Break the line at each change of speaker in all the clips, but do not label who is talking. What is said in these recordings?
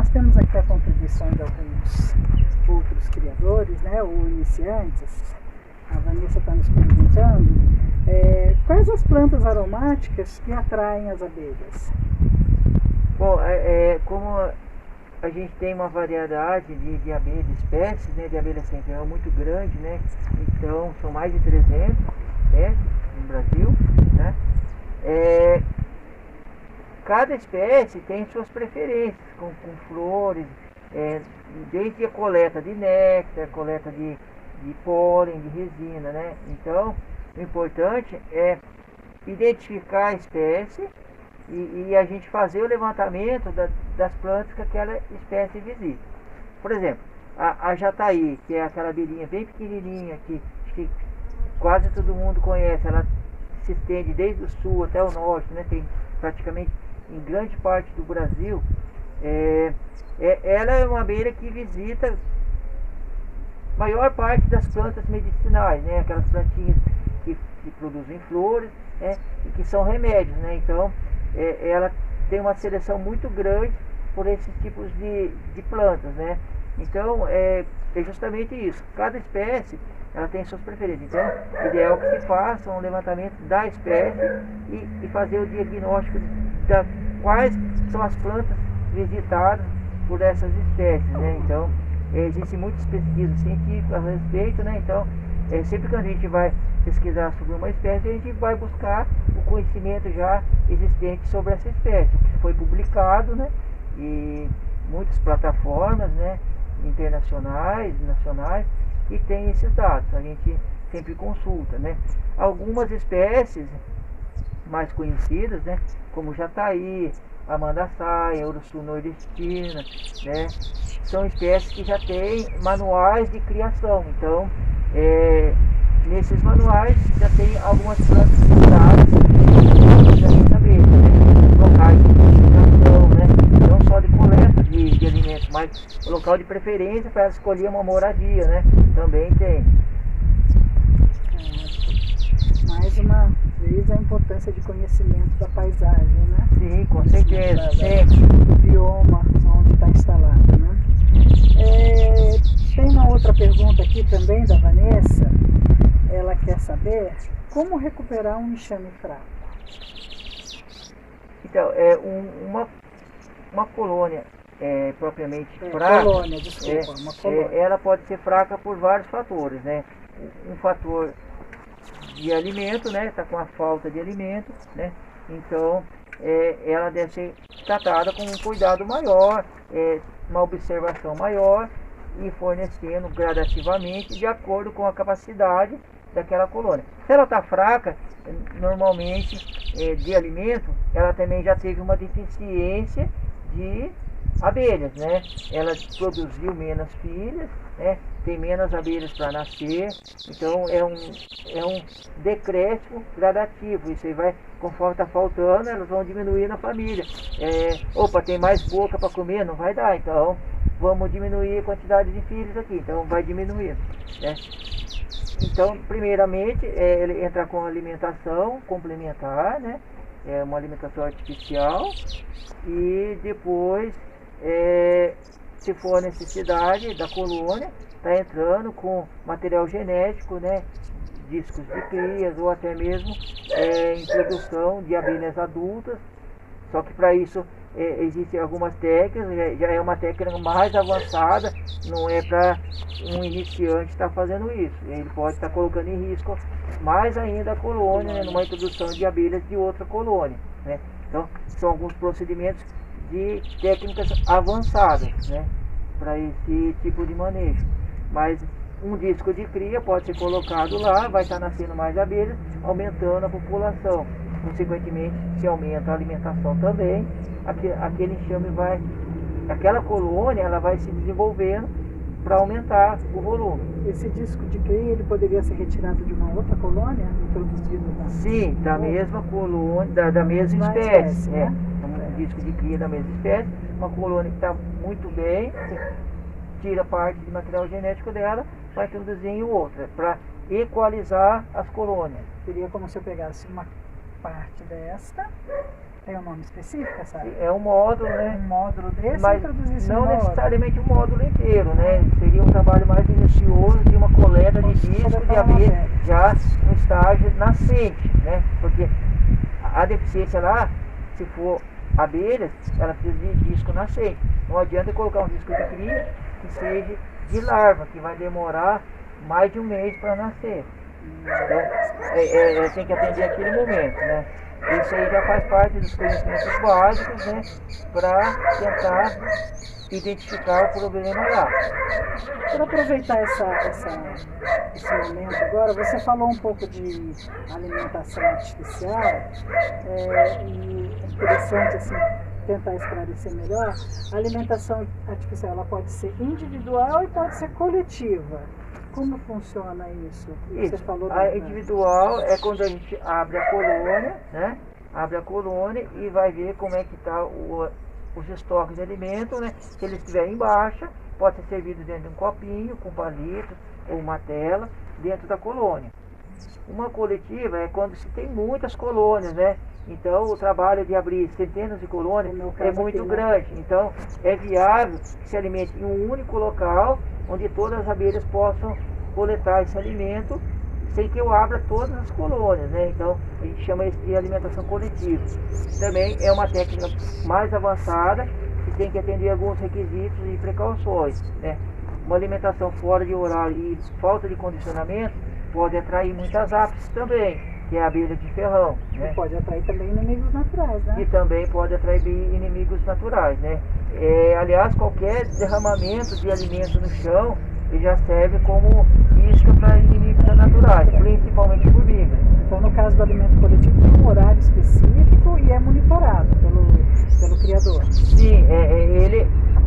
nós temos aqui a contribuição de alguns outros criadores, né, ou iniciantes. A Vanessa está nos perguntando quais as plantas aromáticas que atraem as abelhas.
Bom, como a gente tem uma variedade de abelhas, de espécies, né, de abelha sem ferrão muito grande, né? Então são mais de 300 espécies no Brasil, né? Cada espécie tem suas preferências com flores, desde a coleta de néctar, coleta de pólen, de resina, né? Então o importante é identificar a espécie e a gente fazer o levantamento das plantas que aquela espécie visita. Por exemplo, a jataí, que é aquela abelhinha bem pequenininha que quase todo mundo conhece, ela se estende desde o sul até o norte, né? Tem praticamente em grande parte do Brasil. Ela é uma abelha que visita a maior parte das plantas medicinais, né? Aquelas plantinhas que produzem flores, né? E que são remédios, né? Então ela tem uma seleção muito grande por esses tipos de plantas, né? Então é justamente isso. Cada espécie ela tem suas preferências. Então o ideal é que se faça um levantamento da espécie e fazer o diagnóstico de quais são as plantas visitadas por essas espécies, né? Então existem muitas pesquisas científicas a respeito, né? Então sempre que a gente vai pesquisar sobre uma espécie, a gente vai buscar o conhecimento já existente sobre essa espécie, que foi publicado, né? E muitas plataformas, né, internacionais, nacionais, que tem esses dados. A gente sempre consulta, né? Algumas espécies mais conhecidas, né, como jataí, amandaçaia, urussu nordestina, né, são espécies que já têm manuais de criação. Então nesses manuais já tem algumas plantas citadas da abelha, né? Locais de criação, né? Não só de coleta de alimentos, mas o local de preferência para escolher uma moradia, né? Também tem.
Mais uma vez a importância de conhecimento da paisagem, né?
Sim, com certeza.
Do bioma onde está instalado, né? Tem uma outra pergunta aqui também da Vanessa. Ela quer saber como recuperar um enxame fraco.
Então, uma colônia propriamente fraca,
uma colônia.
ela pode ser fraca por vários fatores, né? Um fator de alimento, né? Está com a falta de alimento, né? Então, ela deve ser tratada com um cuidado maior, uma observação maior e fornecendo gradativamente de acordo com a capacidade daquela colônia. Se ela está fraca, normalmente de alimento, ela também já teve uma deficiência de abelhas, né? Ela produziu menos filhas, né? Tem menos abelhas para nascer, então é um decréscimo gradativo. Isso aí vai, conforme está faltando, elas vão diminuir na família. Tem mais boca para comer, não vai dar, então vamos diminuir a quantidade de filhos aqui, então vai diminuir, né? Então, primeiramente, ele entra com alimentação complementar, né? Uma alimentação artificial, e depois, se for a necessidade da colônia, está entrando com material genético, né? Discos de crias ou até mesmo introdução de abelhas adultas. Só que para isso existem algumas técnicas, já é uma técnica mais avançada, não é para um iniciante estar fazendo isso. Ele pode estar colocando em risco mais ainda a colônia, né, numa introdução de abelhas de outra colônia, né? Então, são alguns procedimentos de técnicas avançadas, né, para esse tipo de manejo. Mas um disco de cria pode ser colocado lá, vai estar nascendo mais abelhas, aumentando a população. Consequentemente, se aumenta a alimentação também, aquele enxame aquela colônia, ela vai se desenvolvendo para aumentar o volume.
Esse disco de cria, ele poderia ser retirado de uma outra colônia, introduzido
Sim, da mesma colônia, da mesma espécie, né? Um disco de cria da mesma espécie, uma colônia que está muito bem, tira parte do material genético dela, vai introduzir em outra, para equalizar as colônias.
Seria como se eu pegasse uma parte desta, Tem um nome específico, sabe?
É um módulo, né?
Um módulo desse,
Mas
introduzir esse
não
módulo.
necessariamente o módulo inteiro, né? Seria um trabalho mais minucioso de uma coleta de disco de abelha já no estágio nascente, né? Porque a deficiência lá, se for abelhas, ela precisa de disco nascente. Não adianta colocar um disco de cria que seja de larva, que vai demorar mais de um mês para nascer. Então, tem que atender aquele momento, né? Isso aí já faz parte dos conhecimentos básicos, né? Para tentar identificar o problema lá.
Para aproveitar esse momento agora, você falou um pouco de alimentação artificial, e é interessante assim, tentar esclarecer melhor. A alimentação artificial ela pode ser individual e pode ser coletiva. Como funciona isso? Você falou
a individual é quando a gente abre a colônia, né? Abre a colônia e vai ver como é que está os estoques de alimento, né? Se eles estiverem em baixa, pode ser servido dentro de um copinho, com palito ou uma tela, dentro da colônia. Uma coletiva é quando se tem muitas colônias, né? Então o trabalho de abrir centenas de colônias é muito grande. Então é viável que se alimente em um único local, onde todas as abelhas possam coletar esse alimento, sem que eu abra todas as colônias, né? Então a gente chama isso de alimentação coletiva. Também é uma técnica mais avançada, que tem que atender alguns requisitos e precauções, né? Uma alimentação fora de horário e falta de condicionamento pode atrair muitas apis também, que é a abelha de ferrão, né?
E pode atrair também inimigos naturais, né?
E também pode atrair inimigos naturais, né? Aliás, qualquer derramamento de alimento no chão ele já serve como isca para inimigos naturais, principalmente formigas.
Então, no caso do alimento coletivo, tem um horário específico e é monitorado pelo criador.
Sim,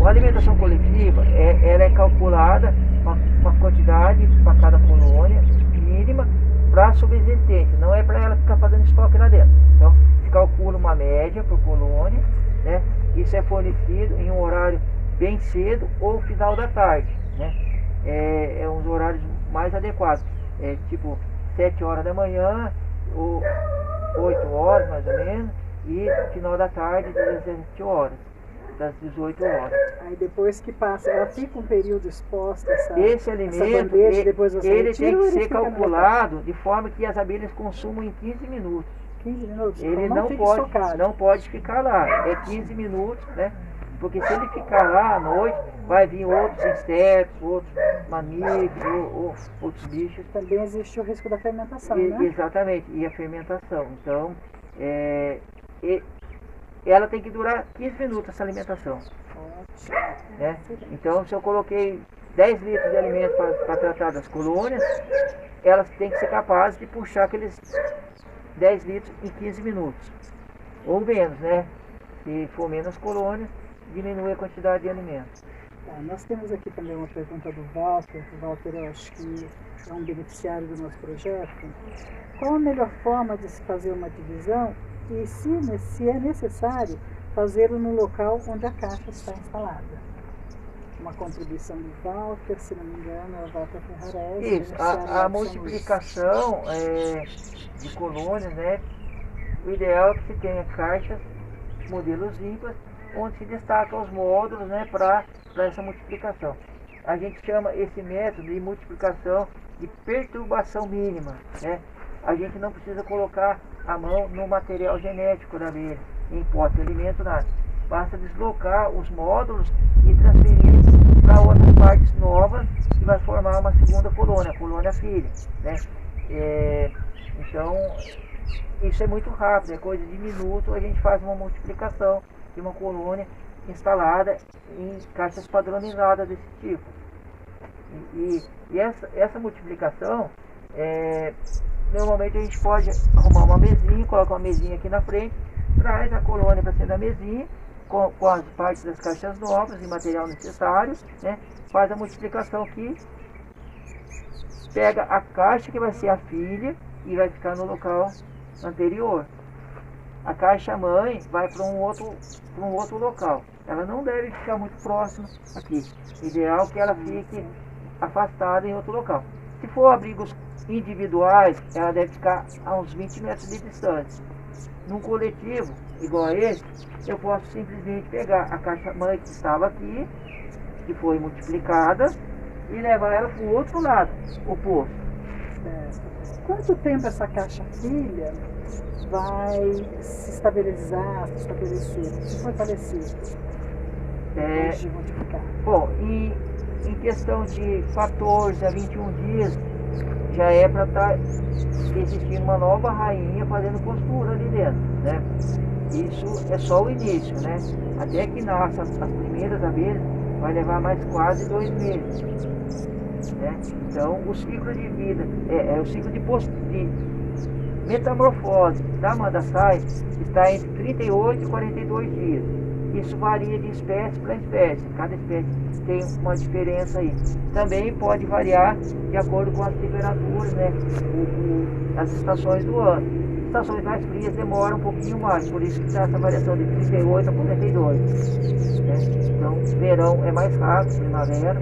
a alimentação coletiva ela é calculada uma quantidade para cada colônia mínima para a subsistência, não é para ela ficar fazendo estoque lá dentro. Então, se calcula uma média por colônia, né? Isso é fornecido em um horário bem cedo ou final da tarde, né? É uns horários mais adequados, tipo 7 horas da manhã ou 8 horas mais ou menos, e final da tarde 17 horas, das 18 horas.
Aí depois que passa, ela fica um período exposta
esse alimento,
bandeja, depois você
ele
retira,
tem que
ou ele
ser
fica
calculado de forma que as abelhas consumam em 15 minutos.
15 minutos?
Ele
então
não pode ficar lá, é 15 minutos, né? Porque se ele ficar lá à noite, vai vir outros insetos, outros mamíferos, ou outros bichos.
Também existe o risco da fermentação, né?
Exatamente, e a fermentação. Então, ela tem que durar 15 minutos essa alimentação.
Ótimo.
Né? Então, se eu coloquei 10 litros de alimento para tratar das colônias, elas têm que ser capazes de puxar aqueles 10 litros em 15 minutos. Ou menos, né? Se for menos colônias, diminui a quantidade de alimento.
Nós temos aqui também uma pergunta do Walter. O Walter, eu acho que é um beneficiário do nosso projeto. Qual a melhor forma de se fazer uma divisão e se é necessário fazê-lo no local onde a caixa está instalada? Uma contribuição do Walter, se não me engano, é o Walter Ferrarese.
Isso, a multiplicação de colônias, né? O ideal é que se tenha caixas, modelos ímpares, onde se destacam os módulos, né, para essa multiplicação. A gente chama esse método de multiplicação de perturbação mínima, né? A gente não precisa colocar a mão no material genético da abelha, em pote de alimento, nada. Basta deslocar os módulos e transferir para outras partes novas e vai formar uma segunda colônia, a colônia filha, né? Então, isso é muito rápido, é coisa de minuto, a gente faz uma multiplicação de uma colônia instalada em caixas padronizadas desse tipo. E essa multiplicação, normalmente a gente pode arrumar uma mesinha, coloca uma mesinha aqui na frente, traz a colônia para cima da mesinha, com as partes das caixas novas e material necessário, né? Faz a multiplicação aqui, pega a caixa que vai ser a filha e vai ficar no local anterior. A caixa mãe vai para um outro local. Ela não deve ficar muito próxima aqui. Ideal que ela fique afastada em outro local. Se for abrigos individuais, ela deve ficar a uns 20 metros de distância. num coletivo igual a esse, eu posso simplesmente pegar a caixa mãe que estava aqui, que foi multiplicada, e levar ela para o outro lado, oposto.
Quanto tempo essa caixa filha vai se estabilizar, se estabelecer, se fortalecer? Depois de multiplicar?
Bom, em questão de 14 a 21 dias, já é para estar existindo uma nova rainha fazendo postura ali dentro, né? Isso é só o início, né? Até que nasça as primeiras abelhas, vai levar mais quase 2 meses, né? Então, o ciclo de vida, o ciclo de metamorfose da mandaçaia está entre 38 e 42 dias. Isso varia de espécie para espécie, cada espécie tem uma diferença aí. Também pode variar de acordo com as temperaturas, né? As estações do ano. Estações mais frias demoram um pouquinho mais, por isso que dá essa variação de 38 a 42. Né? Então, verão é mais rápido, primavera.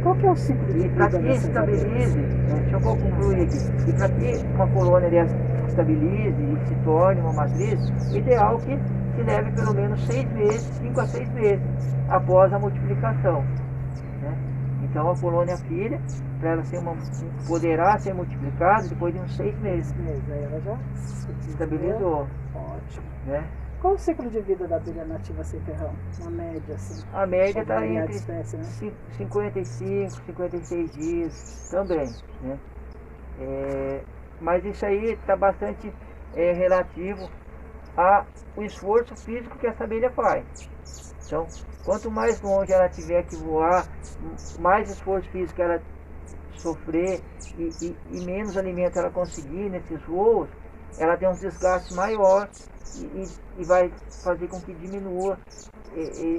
Qual que é o ciclo de vida?
E para que estabilize, deixa eu concluir aqui, e para que uma colônia dessa estabilize e se torne uma matriz, ideal que se leve pelo menos 6 meses, 5 a 6 meses após a multiplicação. Né? Então a colônia filha, para ela poderá ser multiplicada depois de uns 6 meses.
Aí ela já
se estabilizou.
Ótimo.
Né?
Qual o ciclo de vida da abelha nativa sem ferrão? Uma média, assim?
A média está entre
espécie, né?
55, 56 dias também. Né? Mas isso aí está bastante relativo ao esforço físico que essa abelha faz. Então, quanto mais longe ela tiver que voar, mais esforço físico ela sofrer e menos alimento ela conseguir nesses voos, ela tem um desgaste maior e vai fazer com que diminua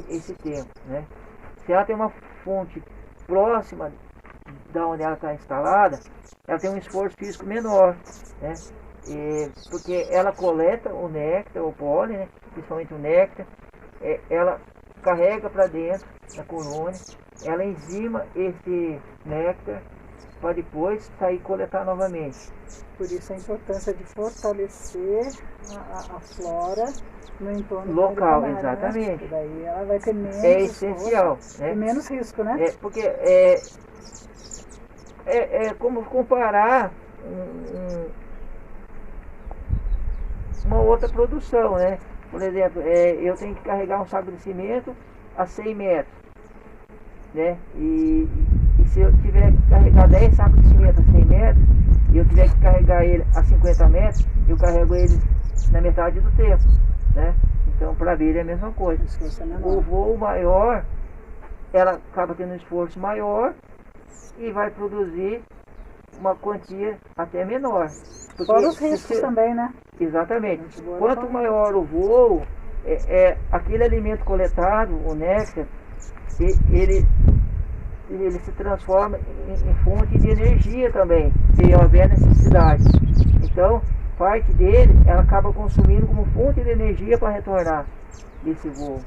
esse tempo. Né? Se ela tem uma fonte próxima da onde ela está instalada, ela tem um esforço físico menor, né? Porque ela coleta o néctar, o pólen, né? Principalmente o néctar, ela carrega para dentro da colônia, ela enzima esse néctar para depois sair e coletar novamente.
Por isso a importância de fortalecer a flora no entorno
local,
do
exatamente.
Né? Daí ela vai ter menos
essencial, né?
E menos risco, né?
Porque como comparar uma outra produção, né? Por exemplo, eu tenho que carregar um saco de cimento a 100 metros, né? E se eu tiver que carregar 10 sacos de cimento a 100 metros e eu tiver que carregar ele a 50 metros, eu carrego ele na metade do tempo, né? Então, para a abelha é a mesma coisa. O voo maior, ela acaba tendo um esforço maior e vai produzir uma quantia até menor.
Fora os riscos também, né?
Exatamente. Quanto maior o voo, aquele alimento coletado, o néctar, ele se transforma em fonte de energia também, se houver necessidade. Então, parte dele, ela acaba consumindo como fonte de energia para retornar desse voo.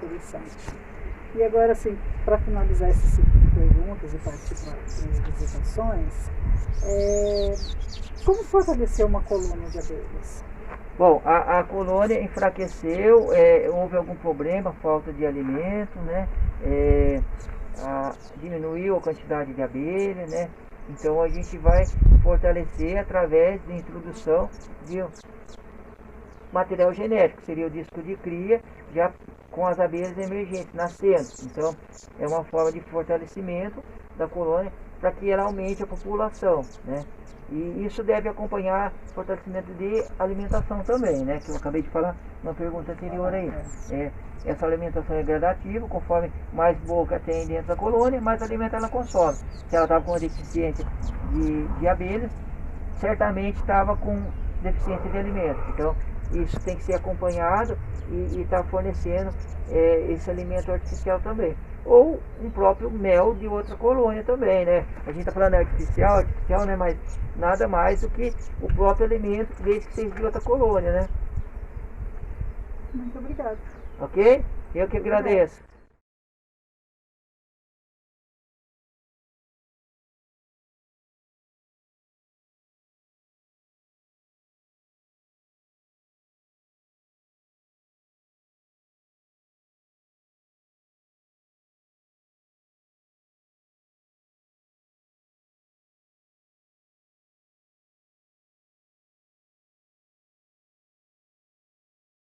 Interessante. E agora, assim, para finalizar esse ciclo de perguntas e partir para as visitações, como fortalecer uma colônia de abelhas?
Bom, a colônia enfraqueceu, houve algum problema, falta de alimento, né? Diminuiu a quantidade de abelha, né? Então a gente vai fortalecer através da introdução de material genético, seria o disco de cria, já com as abelhas emergentes, nascendo. Então é uma forma de fortalecimento da colônia para que ela aumente a população, né? E isso deve acompanhar o fortalecimento de alimentação também, né? Que eu acabei de falar na pergunta anterior aí. Essa alimentação é gradativa, conforme mais boca tem dentro da colônia, mais alimento ela consome. Se ela estava com uma deficiência de abelhas, certamente estava com deficiência de alimento. Então, isso tem que ser acompanhado e está fornecendo esse alimento artificial também. Ou um próprio mel de outra colônia também, né? A gente está falando artificial, né? Mas nada mais do que o próprio alimento, desde que seja de outra colônia, né?
Muito obrigada.
Ok? Eu que agradeço.